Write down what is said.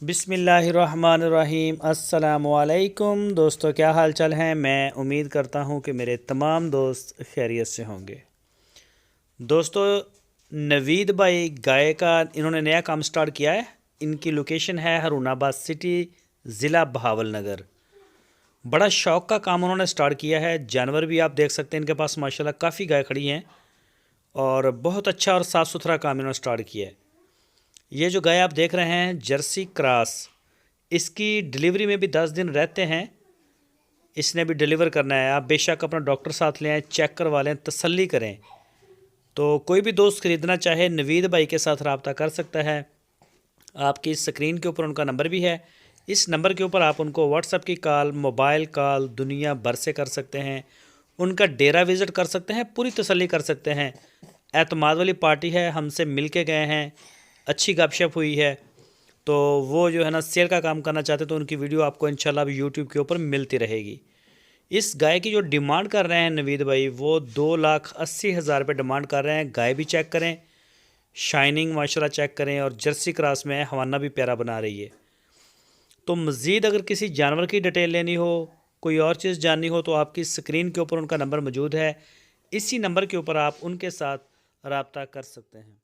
बिस्मिल्लाहिर्रहमानिर्रहीम। अस्सलामुअलैकुम दोस्तों, क्या हाल चाल हैं। मैं उम्मीद करता हूं कि मेरे तमाम दोस्त खैरियत से होंगे। दोस्तों, नवीद भाई गाय का इन्होंने नया काम स्टार्ट किया है। इनकी लोकेशन है हरूनाबाद सिटी, ज़िला बहावलनगर। बड़ा शौक़ का काम उन्होंने स्टार्ट किया है। जानवर भी आप देख सकते हैं इनके पास माशाल्लाह काफ़ी गाय खड़ी हैं और बहुत अच्छा और साफ़ सुथरा काम इन्होंने स्टार्ट किया है। ये जो गाय आप देख रहे हैं जर्सी क्रॉस, इसकी डिलीवरी में भी 10 दिन रहते हैं। इसने भी डिलीवर करना है। आप बेशक अपना डॉक्टर साथ ले आएँ, चेक करवा लें, तसल्ली करें। तो कोई भी दोस्त ख़रीदना चाहे नवीद भाई के साथ रब्ता कर सकता है। आपकी स्क्रीन के ऊपर उनका नंबर भी है। इस नंबर के ऊपर आप उनको व्हाट्सएप की कॉल, मोबाइल कॉल दुनिया भर से कर सकते हैं। उनका डेरा विज़िट कर सकते हैं, पूरी तसल्ली कर सकते हैं। एतमाद वाली पार्टी है, हमसे मिल के गए हैं, अच्छी गपशप हुई है। तो वो जो है ना सेल का काम करना चाहते तो उनकी वीडियो आपको इंशाल्लाह भी यूट्यूब के ऊपर मिलती रहेगी। इस गाय की जो डिमांड कर रहे हैं नवीद भाई, वो 2,80,000 रुपये डिमांड कर रहे हैं। गाय भी चेक करें, शाइनिंग माशाल्लाह चेक करें, और जर्सी क्रॉस में हवाना भी प्यारा बना रही है। तो मज़ीद अगर किसी जानवर की डिटेल लेनी हो, कोई और चीज़ जाननी हो, तो आपकी स्क्रीन के ऊपर उनका नंबर मौजूद है। इसी नंबर के ऊपर आप उनके साथ रब्ता कर सकते हैं।